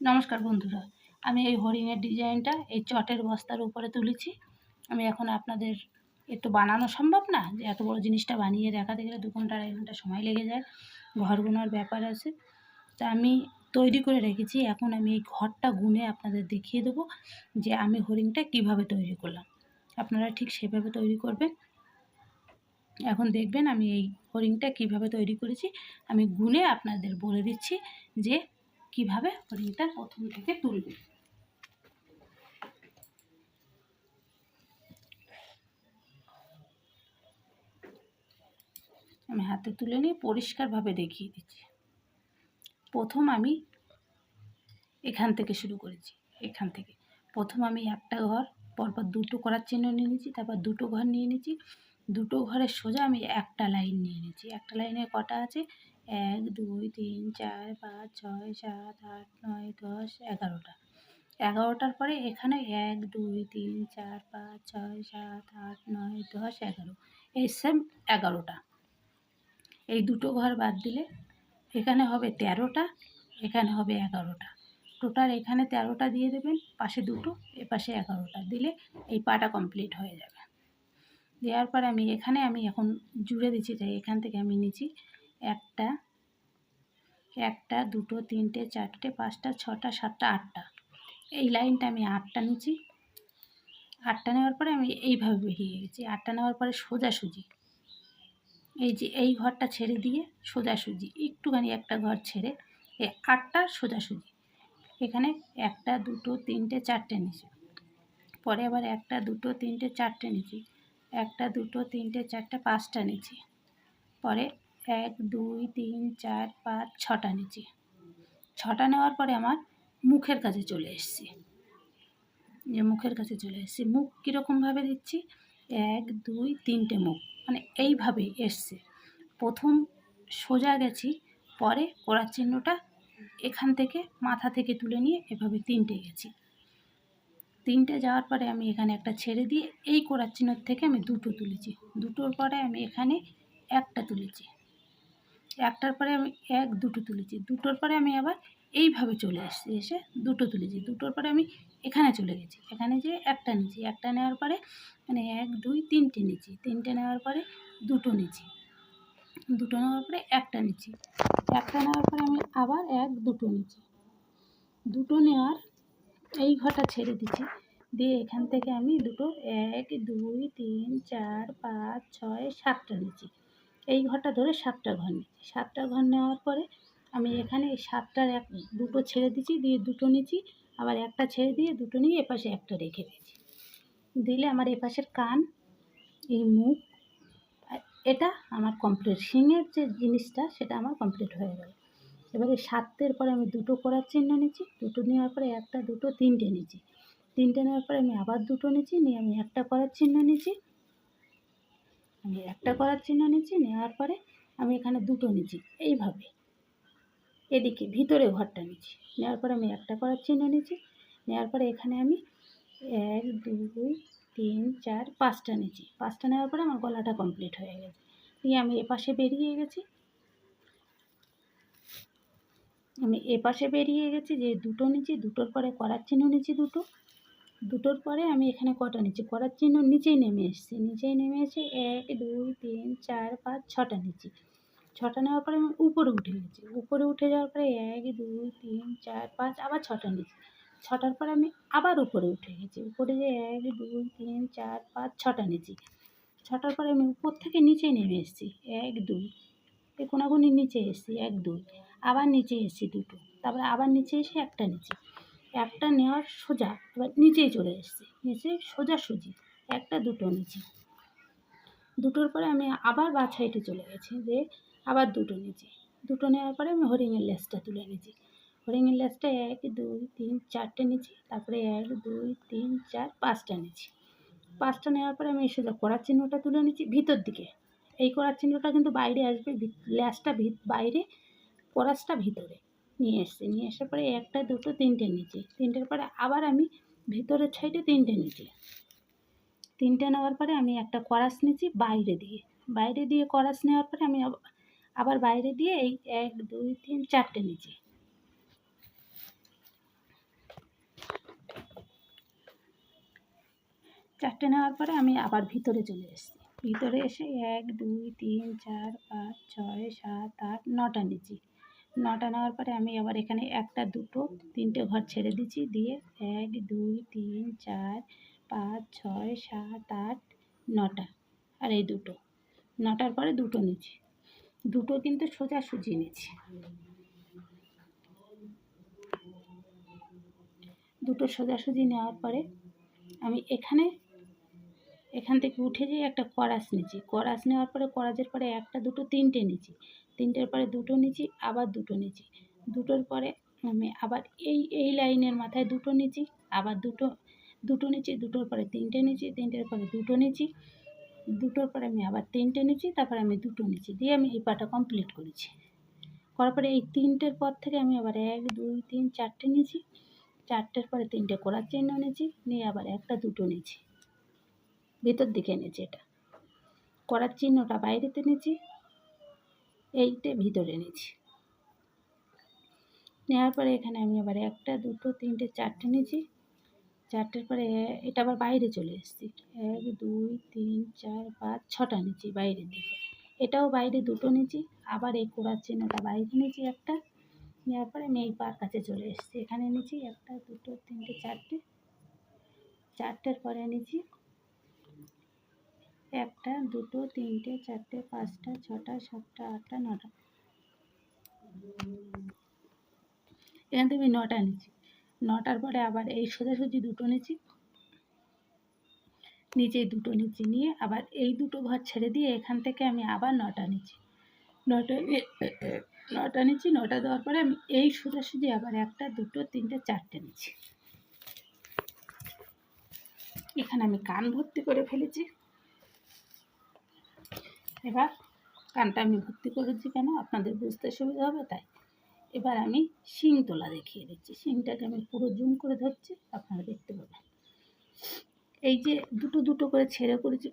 নমস্কার বন্ধুরা, আমি এই হরিণের ডিজাইনটা এই চটের বস্তার উপরে তুলেছি। আমি এখন আপনাদের একটু বানানো সম্ভব না, যে এত বড় জিনিসটা বানিয়ে দেখাতে গেলে 2 ঘন্টা 2.5 ঘন্টা সময় লেগে যায়, ঘর গোনার ব্যাপার আছে। তা আমি তৈরি করে রেখেছি। এখন আমি এই ঘরটা গুনে আপনাদের দেখিয়ে দেবো যে আমি হরিণটা কিভাবে তৈরি করলাম। আপনারা ঠিক সেভাবে তৈরি করবেন। এখন দেখবেন আমি এই হরিণটা কিভাবে তৈরি করেছি, আমি গুনে আপনাদের বলে দিচ্ছি যে কিভাবে হরিণটা প্রথম থেকে তুলবে। আমি হাতে তুলে নিয়ে পরিষ্কারভাবে দেখিয়ে দিচ্ছি। প্রথম আমি এখান থেকে শুরু করেছি। এখান থেকে প্রথম আমি একটা ঘর, পরপর দুটো করার চিহ্ন নিয়ে নিয়েছি, তারপর দুটো ঘর নিয়ে নিয়েছি। দুটো ঘরের সোজা আমি একটা লাইন নিয়ে নিয়েছি। একটা লাইনে কটা আছে? 1 2 3 4 5 6 7 8 9 10 11টা। 11টার পরে এখানে 1 2 3 4 5 6 7 8 9 10 11, এই সেম 11টা। এই দুটো ঘর বাদ দিলে এখানে হবে 13টা, এখানে হবে 11টা। টোটাল এখানে 13টা দিয়ে দেবেন, পাশে দুটো, এপাশে 11টা দিলে এই পাটা কমপ্লিট হয়ে যাবে। দেওয়ার পরে আমি এখন জুড়ে দিচ্ছি, তাই এখান থেকে আমি নিচ্ছি একটা দুটো তিনটে চারটে পাঁচটা ছটা সাতটা আটটা। এই লাইনটা আমি 8টা নিচ্ছি। 8টা নেওয়ার পরে আমি এইভাবে বেরিয়ে গেছি। 8টা নেওয়ার পরে সোজাসুজি এই যে এই ঘরটা ছেড়ে দিয়ে সোজাসুজি একটুখানি একটা ঘর ছেড়ে এই 8টা সোজাসুজি এখানে 1 2 3 4টে নিচে, পরে আবার 1 2 3 4টে নিচে, 1 2 3 4 5টা নিচে, পরে 1 2 3 4 5 6টা নিচে। 6টা নেওয়ার পরে আমার মুখের কাছে চলে এসেছি। মুখের কাছে চলে এসেছি। মুখ কীরকমভাবে দিচ্ছি? 1 2 3টে মুখ, মানে এইভাবেই এসছে। প্রথম সোজা গেছি, পরে করার চিহ্নটা এখান থেকে মাথা থেকে তুলে নিয়ে এভাবে 3টে গেছি। 3টে যাওয়ার পরে আমি এখানে একটা ছেড়ে দিয়ে এই করার চিহ্ন থেকে আমি দুটো তুলেছি। দুটোর পরে আমি এখানে একটা তুলেছি। একটার পরে আমি দুটো তুলেছি। দুটোর পরে আমি আবার এইভাবে চলে এসেছি, এসে দুটো তুলেছি। দুটোর পরে আমি এখানে চলে গেছি, এখানে যেয়ে একটা নিয়েছি। একটা নেওয়ার পরে মানে 1 2 3টে নিয়েছি। 3টে নেওয়ার পরে দুটো নিয়েছি। দুটো নেওয়ার পরে একটা নিচ্ছি। একটা নেওয়ার পরে আমি আবার 1 2 নিচ্ছি। দুটো নেওয়ার এই ঘরটা ছেড়ে দিচ্ছি, দিয়ে এখান থেকে আমি দুটো 1 2 3 4 5 6 7টা নিচ্ছি। এই ঘরটা ধরে 7টা ঘর নিচ্ছি। 7টা ঘর নেওয়ার পরে আমি এখানে এই 7টার দুটো ছেড়ে দিচ্ছি, দিয়ে দুটো নিচ্ছি, আবার একটা ছেড়ে দিয়ে দুটো নিয়ে এপাশে একটা রেখে দিচ্ছি। দিলে আমার এপাশের কান, এই মুখ, এটা আমার কমপ্লিট। শিঙের যে জিনিসটা সেটা আমার কমপ্লিট হয়ে গেল। এবারে 7টের পরে আমি দুটো করার চিহ্ন নিচ্ছি। দুটো নেওয়ার পরে 1 2 3টে নিচ্ছি। 3টে নেওয়ার পরে আমি আবার দুটো নিচ্ছি, নিয়ে আমি একটা করার চিহ্ন নিচ্ছি। নেওয়ার পরে আমি এখানে দুটো নিচ্ছি এইভাবে, এদিকে ভিতরে ঘরটা নিচ্ছি। নেওয়ার পরে আমি একটা করার চিহ্ন নিচ্ছি। নেওয়ার পরে এখানে আমি 1 2 3 4 5টা নিচ্ছি। 5টা নেওয়ার পরে আমার গলাটা কমপ্লিট হয়ে গেছে। দিয়ে আমি এপাশে বেরিয়ে গেছি। যে দুটো নিচ্ছি, দুটোর পরে করার চিহ্ন নিচ্ছি দুটো। দুটোর পরে আমি এখানে কটা নিচ্ছি, করার চিহ্ন নিচেই নেমে এসেছি। 1 2 3 4 5 6টা নিচ্ছি। 6টা নেওয়ার পরে আমি উপরে উঠে গেছি। উপরে উঠে যাওয়ার পরে 1 2 3 4 5 আবার 6টা নিচ্ছি। 6টার পরে আমি আবার উপরে উঠে গেছি। উপরে যে 1 2 3 4 5 6টা নিচ্ছি। 6টার পরে আমি উপর থেকে নিচেই নেমে এসেছি। 1 2 এই কোনাকুনি নিচে এসেছি, 1 2 আবার নিচে এসেছি দুটো, তারপরে আবার নিচে এসে একটা নিচ্ছি। একটা নেওয়ার সোজা এবার নিচেই চলে এসেছি, নিচে সোজাসুজি একটা দুটো নিচ্ছি। দুটোর পরে আমি আবার বাঁ সাইডে চলে গেছি, যে আবার দুটো নিচ্ছি। দুটো নেওয়ার পরে আমি হরিণের লেজটা তুলে নিচ্ছি। হরিণের লেজটা 1 2 3 4টে নিচ্ছি। তারপরে 1 2 3 4 5টা নিচ্ছি। 5টা নেওয়ার পরে আমি সোজা করার চিহ্নটা তুলে নিচ্ছি ভিতর দিকে। এই করার চিহ্নটা কিন্তু বাইরে আসবে, লেজটা বাইরে, করাসটা ভিতরে নিয়ে এসছি। নিয়ে আসার পরে 1 2 3টে নিচ্ছি। 3টের পরে আবার আমি ভিতরের সাইডে 3টে নিচ্ছি। 3টে নেওয়ার পরে আমি একটা করাস নিচ্ছি বাইরে দিয়ে করাস নেওয়ার পরে আমি আবার বাইরে দিয়ে এই 1 2 3 4টে নিচ্ছি। 4টে নেওয়ার পরে আমি আবার ভিতরে চলে এসেছি। ভিতরে এসে 1 2 3 4 5 6 7 8 9টা নিচ্ছি। 9টা নেওয়ার পরে আমি আবার এখানে 1টা 2টো 3টে ঘর ছেড়ে দিচ্ছি, দিয়ে 1 2 3 4 5 6 7 8 9টা, আর এই 9টার পরে 2টো নিচ্ছি। 2টো কিন্তু সোজাসুজি নিচ্ছি। 2টো সোজাসুজি নেওয়ার পরে আমি এখান থেকে উঠে যেয়ে একটা করাস নিচ্ছি। করাস নেওয়ার পরে করাজের পরে 1টা 2টো 3টে নিচ্ছি। 3টের পরে 2টো নিচ্ছি, আবার 2টো নিচ্ছি। 2টোর পরে আমি আবার এই লাইনের মাথায় 2টো নিচ্ছি, আবার 2টো নিচ্ছি। 2টোর পরে 3টে নিচ্ছি, 3টের পরে 2টো নিচ্ছি। 2টোর পরে আমি আবার 3টে নিচ্ছি, তারপরে আমি 2টো নিচ্ছি, দিয়ে আমি এই পাটা কমপ্লিট করেছি। করার পরে এই 3টের পর থেকে আমি আবার 1 2 3 4টে নিচ্ছি। 4টের পরে 3টে করার চিহ্ন নিচ্ছি, নিয়ে আবার 1টা 2টো নিচ্ছি। ভিতর দিকে নিচ্ছি, এটা করার চিহ্নটা বাইরেতে নিচ্ছি, এইটা ভিতরে নিচ্ছি। নেওয়ার পরে এখানে আমি আবার 1টা 2টো 3টে 4টে নিচ্ছি। 4টের পরে এটা আবার বাইরে চলে এসেছি। 1 2 3 4 5 6টা নিচ্ছি বাইরের দিকে। এটাও বাইরে 2টো নিচ্ছি, আবার এই করার চিহ্নটা বাইরে নিচ্ছি একটা। নেওয়ার পরে আমি এই পার কাছে চলে এসেছি। এখানে নিচ্ছি 1টা 2টো 3টে 4টে। 4টের পরে নিচ্ছি 1টা 2টো 3টে 4টে 5টা 6টা 7টা 8টা 9টা। এখান থেকে আমি 9টা নিচ্ছি। 9টার পরে আবার এই সোজাসুজি 2টো নিচ্ছি, নিচে 2টো নিচ্ছি, নিয়ে আবার এই 2টো ঘর ছেড়ে দিয়ে এখান থেকে আমি আবার 9টা নিচ্ছি। 9টা নিচ্ছি। 9টা দেওয়ার পরে আমি এই সোজাসুজি আবার 1টা 2টো 3টে 4টে নিচ্ছি। এখানে আমি কান ভর্তি করে ফেলেছি। এবার কানটা আমি ভর্তি করেছি কেন, আপনাদের বুঝতে সুবিধা হবে তাই। এবার আমি শিং তোলা দেখিয়ে দিচ্ছি। শিংটাকে আমি পুরো জুম করে ধরছি, আপনারা দেখতে পাবেন। এই যে 2টো করে ছেড়ে করেছি,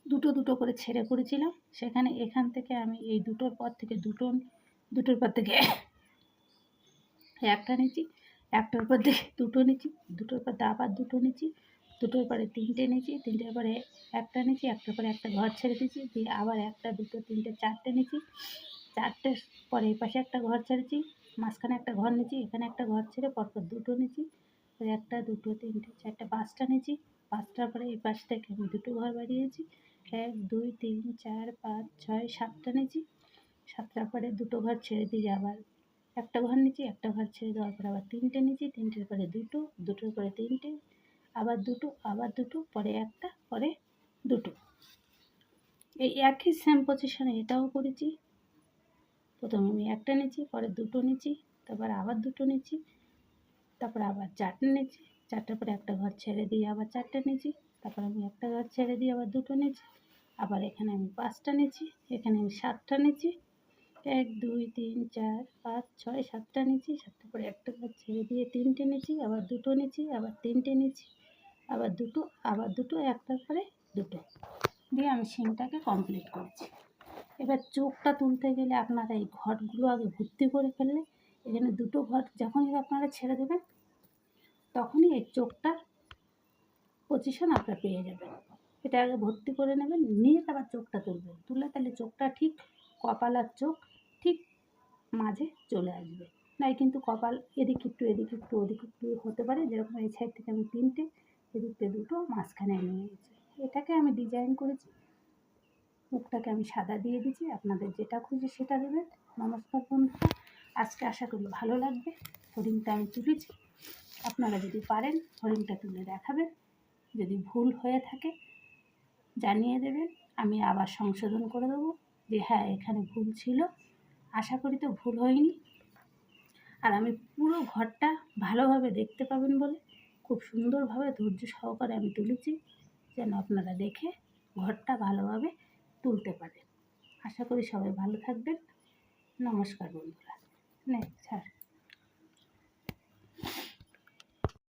2টো করে ছেড়ে করেছিলাম, সেখানে এখান থেকে আমি এই 2টোর পর থেকে 2টোর পর থেকে 1টা নিচ্ছি, 1টার পর থেকে 2টো নিচ্ছি, 2টোর পর আবার 2টো নিচ্ছি, 2টোর পরে 3টে নিচ্ছি, 3টের পরে 1টা নিচ্ছি, 1টার পরে একটা ঘর ছেড়ে দিচ্ছি, দিয়ে আবার 1টা 2টো 3টে 4টে নিচ্ছি। 4টের পরে এই পাশে একটা ঘর ছেড়েছি, মাঝখানে একটা ঘর নিচ্ছি, এখানে একটা ঘর ছেড়ে পরপর 2টো নিচ্ছি, 1টা 2টো 3টে 4টে 5টা নিচ্ছি। 5টার পরে এই পাশ থেকে আমি 2টো ঘর বাড়িয়েছি, 1 2 3 4 5 6 7টা নিচ্ছি। 7টার পরে 2টো ঘর ছেড়ে দিয়ে আবার একটা ঘর নিচ্ছি, একটা ঘর ছেড়ে দেওয়ার পরে আবার 3টে নিচ্ছি, 3টের পরে 2টো, 2টোর পরে 3টে, আবার 2টো, আবার 2টো, পরে 1টা, পরে 2টো। এই একই সেম পজিশনে এটাও করেছি। প্রথমে আমি 1টা নিচ্ছি, পরে 2টো নিচ্ছি, তারপরে আবার 2টো নিচ্ছি, তারপরে আবার 4টে নিচ্ছি। 4টার পরে একটা ঘর ছেড়ে দিয়ে আবার 4টে নিচ্ছি, তারপরে আমি একটা ঘর ছেড়ে দিয়ে আবার 2টো নিচ্ছি, আবার এখানে আমি 5টা নিচ্ছি, এখানে আমি 7টা নিচ্ছি। 1 2 3 4 5 6 7টা নিচ্ছি। 7টার পরে একটা ঘর ছেড়ে দিয়ে 3টে নিচ্ছি, আবার 2টো নিচ্ছি, আবার 3টে নিচ্ছি, আবার 2টো, আবার 2টো, একটার পরে 2টো দিয়ে আমি শিংটাকে কমপ্লিট করেছি। এবার চোখটা তুলতে গেলে আপনারা এই ঘরগুলো আগে ভর্তি করে ফেললে, এখানে 2টো ঘর যখনই আপনারা ছেড়ে দেবেন তখনই এই চোখটার পজিশন আপনারা পেয়ে যাবেন। এটা আগে ভর্তি করে নেবেন, নিয়ে তারপর চোখটা তুলবেন। তুলে তাহলে চোখটা ঠিক কপাল আর চোখ ঠিক মাঝে চলে আসবে। নাই কিন্তু কপাল এদিক একটু ওদিক একটু হতে পারে, যেরকম এই সাইড থেকে আমি 3টে, এদিক থেকে 2টো, মাঝখানে নিয়ে গেছি। এটাকে আমি ডিজাইন করেছি। মুখটাকে আমি সাদা দিয়ে দিচ্ছি, আপনাদের যেটা খুঁজে সেটা দেবেন। নমস্কার বন্ধুরা, আজকে আশা করি ভালো লাগবে। হরিণটা আমি তুলেছি, আপনারা যদি পারেন হরিণটা তুলে দেখাবেন। যদি ভুল হয়ে থাকে জানিয়ে দেবেন, আমি আবার সংশোধন করে দেবো যে হ্যাঁ এখানে ভুল ছিল। আশা করি তো ভুল হয়নি। আর আমি পুরো ঘরটা ভালোভাবে দেখতে পাবেন বলে খুব সুন্দরভাবে ধৈর্য সহকারে আমি তুলেছি, যেন আপনারা দেখে ঘরটা ভালোভাবে তুলতে পারেন। আশা করি সবাই ভালো থাকবেন। নমস্কার বন্ধুরা। নেক্সট